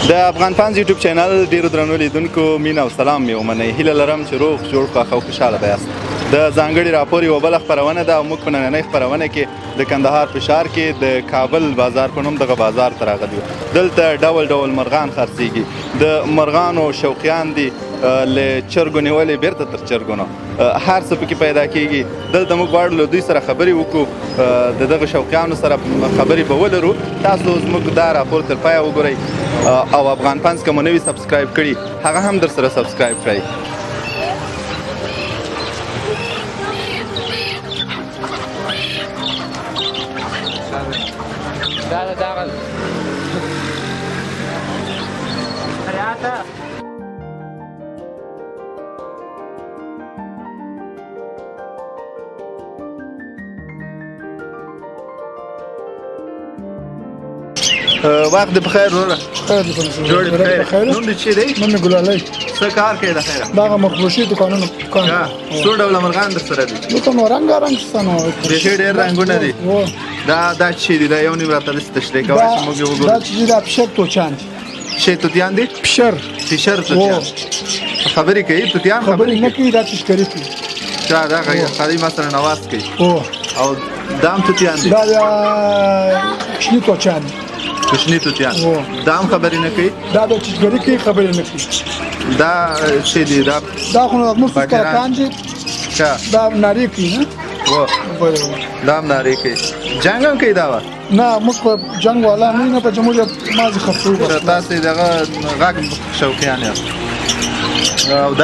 د افغان فانز یوټیوب چینل ډیرو درنو لیدونکو مینه او سلام مې ومنئ. هیله لرم چې روغ جوړ خوښ او خوشحاله به یاست. د ځانګړي راپور یوه بله خپرونه ده او موږ په نننۍ خپرونه کې د کندهار په ښار کې د کابل بازار په نوم دغه بازار ته راغلي یو. دلته ډول ډول مرغان خرڅېږي. د مرغانو شوقیان دي له چرګو نیولې بیرته تر چرګو نه هر څه پکې پیدا کېږي. دلته موږ غواړو له دوی سره خبرې وکړو، د دغه شوقیانو سره خبرې به ولرو. تاسو زموږ دا راپور تر پایه وګورئ او افغان فانز که مو نه وي سبسکرایب کړي هغه هم در سره سبسکرایب کړئ. وخت دې بخیر وروره. خیر دې جوړ دې بخیر. نوم دې چې دی؟ نوم مې ګلالۍ. څه کار کوې د خیره؟ دغه مخروشي دوکانونه دوکان. څو ډوله مرغان در سره دي؟ دلته نو رنګارنګ شته نو. بیخي ډېر رنګونه دي. دا چې دی دا یو نیم راته داسې تشریح کوی چې موږ یې وګورو. دا چې دي دا پشر توتیان دي. شی توتیان دي؟ پشر توتیان. خبرې کوي توتیان؟ خبرې نه کوي، دا تشکري کوي. دا خالي ما سره نواز کوي. او دا هم توتیان دي؟ دا کوچني توتیان دي. کوچني توتیان. دا هم خبرې نه کوي؟ دا د تشکري کوي، خبرې نه کوي. دا شی دی دا خو موږ کارکان دي. دا ناري کوي نه؟ دا هم ناري کوي. جنګ هم کوي دا وه؟ نه موږ په جنګ والا نه نه په جمهور مازې خفو. تاسې دغه غږ شوقیان یاست. او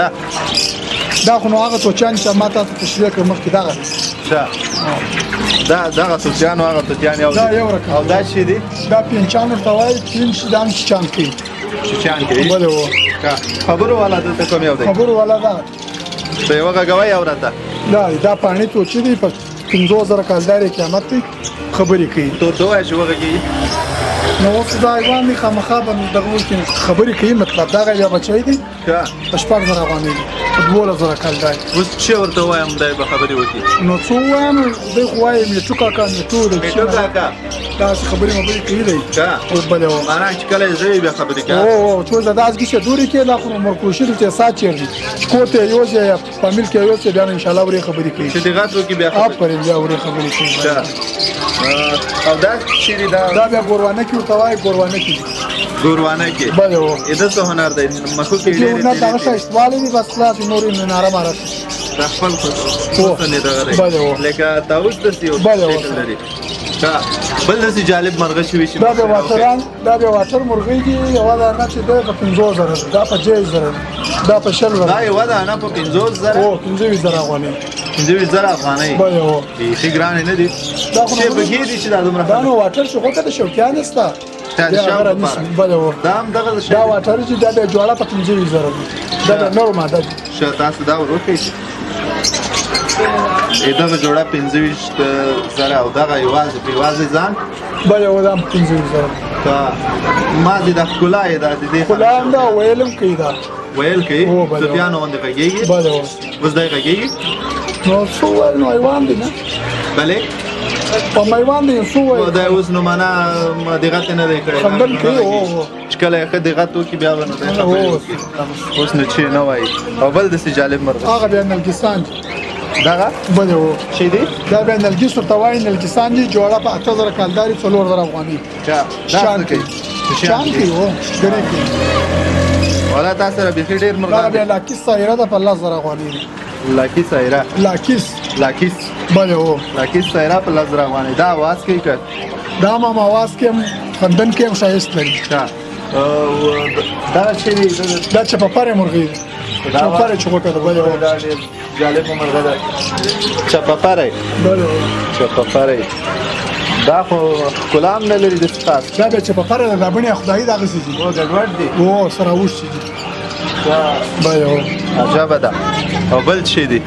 دا خو نو هغه توتیان چې ما تاسو تشریح کړم مخکې دغه دغه توتیان او هغه توتیان یو دا یو رقم. او دا چې دی دا پینچان ورته وایي. پینچ دا هم چیچان کوي. چیچان کوي؟ بله و خبرو والا دلته کوم یو دی؟ خبرو والا دا د یوه غږوی اورته؟ دا پاڼې توچې دي په 50,000 کالدارې قیامت دی. خبرې کوي. ته ووایه چې وغږېږي. نو اوس دا حیوان دی خامخا به دغه وکړي خبرې کوي. مطلب دغه بیا بچی دی په 4,000 افغانۍ دي په 12,000 کالدارې. اوس څه ورته ووایم دی به خبرې وکړي؟ نو څه ووایم دی خو وایي میټو کاکا میټو کاکا داسې خبرې کوي دی. بله و معنا چې کله یې زوی بیا خبرې کوي. څو زه داسې کیسې دورې کې دا خو مرکوشي چې سات چیرې کور ته یوځې یا فامیل کې یوځې بیا انشاءالله ورې خبرې کوي. چې دغه وکړي بیا آفرین بیا ورې خبرې کوي. او دا چیرې دا بیا ګوروانه کې ورته وایي. ګوروانه کې ګوروانه کې بله و دا څه هنر دی؟ مخو کې ډېرې نه دغه ښایستوالی دي بس خلاص نورې ناره ماره شي. دا خپل حسن یې دغه دی لکه طاووس داسې یو شکل لري. بل داسې جالب مرغه شوي چې دا بیا واټر مرغۍ دي. یوه دانه چې دی په 50,000 دا په 10,000 دا په 10,000 دا یوه دانه په 50,000 15,000 افغانۍ 15,000 افغانۍ. بیخي ګرانې نه دي. شی بګې دي چې دا دومره دا نو واټر شو خو ته د شوقیان سته. دا هم دغه دا واټر چې دا بیا جوړه په 15,000 دا نور ماده دي. ښه تاسو دا وروکئ دغه جوړه 15,000 او دغه یوازې ځان بله و دا هم 15,000. مازې د ښکلا یې دا د دې ښکلا هم دا ویلم کوي. دا ویل کوي توتیانو غوندې غږېږي. بله و اوس دی غږېږي. نو څه وویل نو حیوان دی نه؟ بلې په حیوان دی څه وویل دا اوس نو معنا دغت نه دی کړی خندل کوي. چې کله یې ښه دغت وکړي بیا به نو دی خبرې وکړي. اوس نو چې نه وایي. او بل داسې جالب مرغه هغه بیا نلګسان دي. دغه بله و چې دی دا بیا نلګس ورته وایي. نلګسان دي جوړه په 8,000 کالدارې 4,000 افغانۍ. شان کوي شان کوي ګرې کوي. والا تاسو سره بیخي ډېر مرغان دا بیا لاکیس سایره ده په 10,000 افغانۍ. لاکیس سایره لاکیس بله و لاکیس سایره په 10,000 افغانۍ. دا اواز کوي که دا هم اواز کې هم خندن کې هم ښایست لري. دا چې دی دا چپپارې مرغۍ ده. چپپارې چغوټه ده. بله و دا ډېر جالب مرغه ده. چپپارې بله و چپپارې دا خو ښکلا هم نه لري داسې خاص. دا بیا چپپارې ده. دا بڼې خدایي دغسې دي. ګډوډ دي. سره اوښتي دي. بله و عجبه ده. او بل چې دی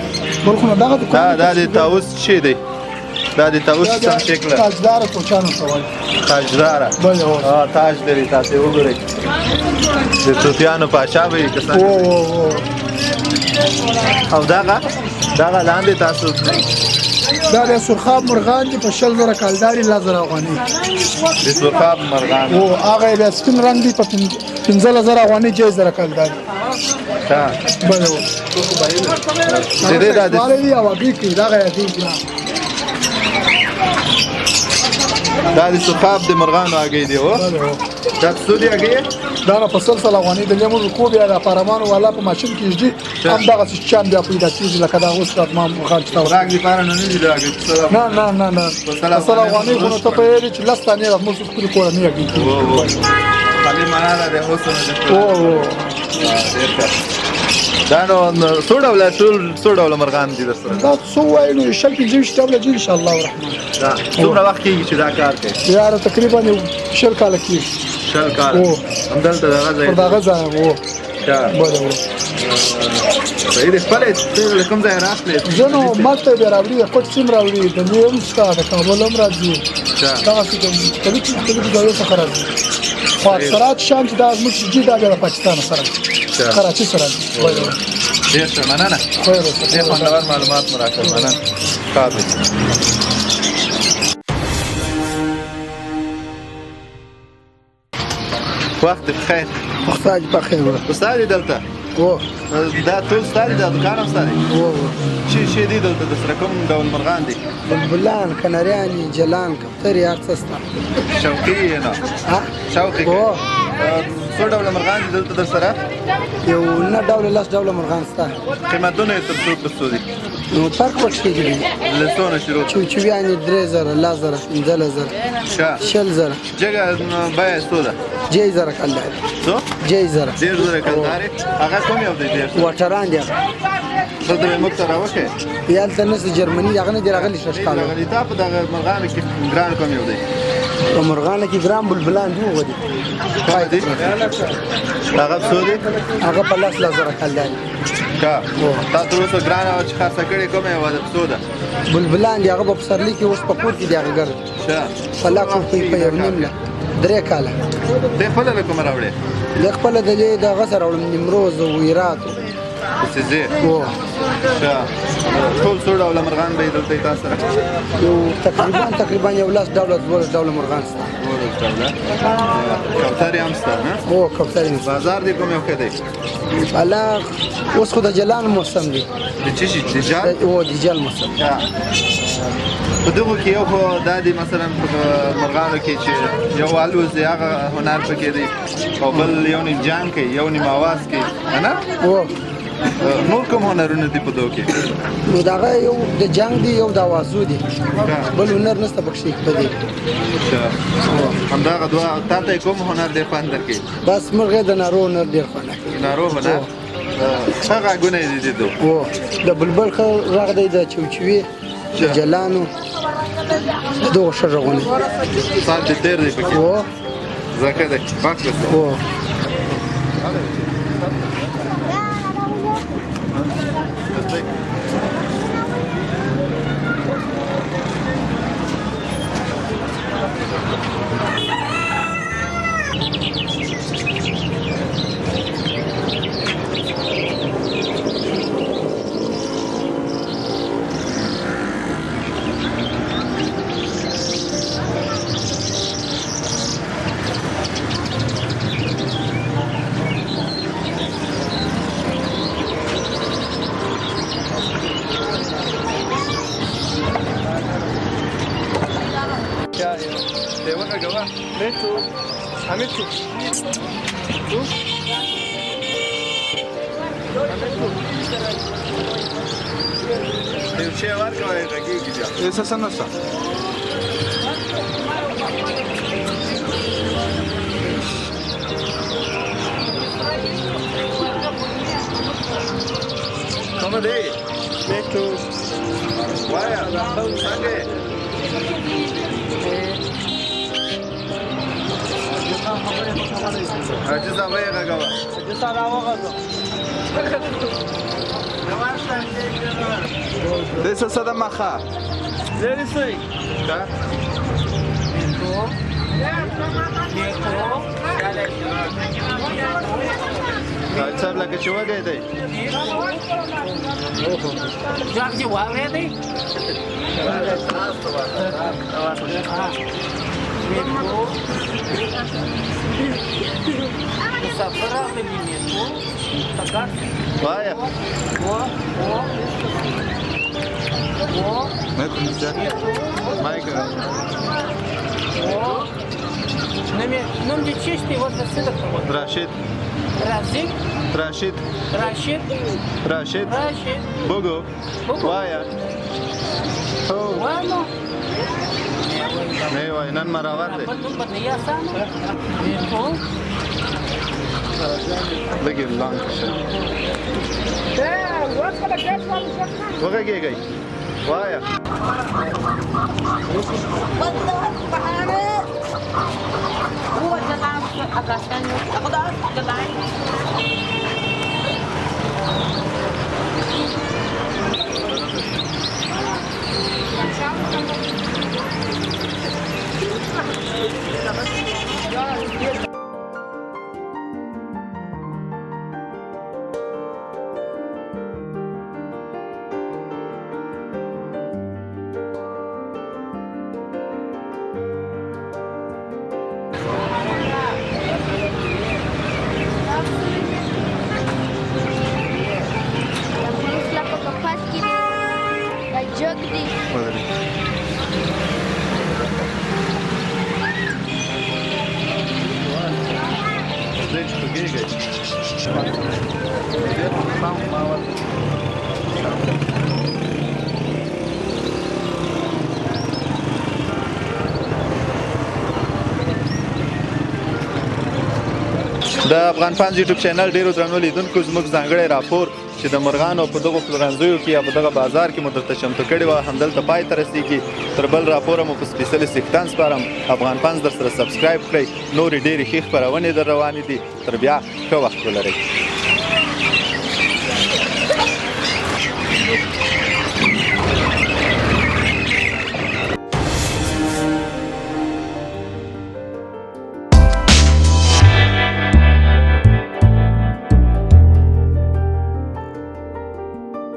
بل خو نو دغه دا د طاووس چې دی دا د طاووس څه شکل تاجداره توچانو ته وایي. تاجداره تاج لري. تاسې وګورئ د توتیانو پاچا به یې کسان. او دغه لاندې تاسو دا د سرخاب مرغان دي په 20,000 کالدارې 10,000 افغانۍ. د سرخاب مرغان او هغه بیا سپین رنګ دي په 15,000 افغاني جایز راکړل دا ها بله و د دې دا والے دی او هګۍ کې دا غیا دی دا د سخاب د مرغانو هګۍ دی و بله و دا څو دی هګۍ دا نه په 100 افغاني د لیمو کو بیا د پارمانو والا په ماشين کې جدي هم دغه څه چان بیا پیدا کیږي لکه دا اوس د ما مخال چتا راګ دی پاره نه دی دا هګۍ نه نه نه نه 100 افغاني غو ته په یری چې لسته نه راځم څه خپل کور نه یږي خالي مناله د حسن او دا نو څو ډول مرغان دي درسره دا څو وایو شل کې جوړ شته دي ان شاء الله الرحمن دا څومره وخت کېږي چې دا کار کوي یار تقریبا شل کال کې شل کال همدلته دغه ځای دغه ځای وو بله صحیح دی خپل ته کوم ځای راغلی زه نو ماته بیا راوړي کوټ سیم راوړي د نو هم ستا د کابل هم راځي دا څه کوي کله دا یو څه راځي خو سرات شام چې دا زموږ جدي دا د پاکستان سره کراچي سره ډېر ښه مننه ډېر خوندور معلومات مو راکړل مننه ښه وخت بخیر وخت بخیر استاد دلته و دا ټول ستاسو د دکان هم ستاسو و چې دي دلته د سره کوم ډول مرغان دي بلبلان کناریانی جلان کفتری هر څه ستا شوقي نه ها شوقي څو ډول مرغان دي دلته در سره یو نه ډول لاس ډول مرغان ستا قیمتونه یې تر څو دي نو فرق پکې دی له څونه شروع چوچویانی 3000 لازر 15000 شل جګه بیا څو ده جای زره کله څو جای زره ډیر زره کله هغه کوم یو دی ډیر وټران دی څه د مکتر راوخه یال تنس جرمني هغه نه دی راغلی ششکاله غلی تا په دغه مرغان کې ګران کوم یو دی په مرغان کې ګرام بلبلان دی ودی دی هغه څو دی هغه په لاس لازر کله کا تاسو اوس ګران او چې خاصه کړي کومه یو ده څو ده بلبلان دی هغه په پسرلی کې اوس په کور کې دی هغه ګر فلاکو په یو نیم له درې کاله د خپل له کوم راوړې د خپل د غسر او نیمروز او ویرات څه زه او ټول څو ډول مرغان به دلته تاسو سره یو تقریبا یو لاس ډول مرغان سره کوترې هم سره او کوترې بازار دی کوم یو کې دی الله اوس خو د جلان موسم دی د چی د جال او د جال موسم په دغه کې یو خو د مثلا مرغانو کې چې یو الوز هغه هنر پکې دی او بل یو نیم جان کې یو نیم आवाज کې نه او نور کوم هنرونه دی په دوه کې نو دا یو د جنگ دی یو د आवाजو دی بل هنر نشته پکې پدې همدا غوا تاسو کوم هنر دی پاند کې بس مرغه د نارو هنر ډیر خوانه نارو هنر څنګه غونه دي دي او د بلبل خو راغ دی د چوچوي جلانو دوه شرغونه سات تیر دی پکې او زکه ده پاک او Esa es nuestra. ¿Cómo de? Netos. Vaya, ¿sabe? Aciz abaya gagawa. Aciz arawa gazo. Desa sada maha. Very sweet. Da. Sir lage chua gaya day. Jaak ji wa gaya day. مسافر راغلی مې ته ګډ وایه نوم دې چیشتی ورته څه درته وایي راشد راشد راشد راشد راشد راشد بگو وایه هو وانو نه وای نن مراور دی بل نوم به نه یاسانو نیتو لږ یې لانګ شه وغږېږئ وایه والله سبحانه هو جزاء عشان أخذ جزاء ودرې ځئ چې پکېږئ د افغان فانز یوټیوب چینل ډیرو درنو لیدونکو زموږ ځانګړی راپور چې د مرغانو په دغو پلورنځیو کې یا په دغه بازار کې مو درته چمتو کړې وه همدلته پای ته رسیږي تر بل راپوره مو په سپېڅلي څښتن سپارم افغان فانز در سره سبسکرایب کړئ نورې ډېرې ښې خپرونې در روانې دي تر بیا ښه وخت ولرئ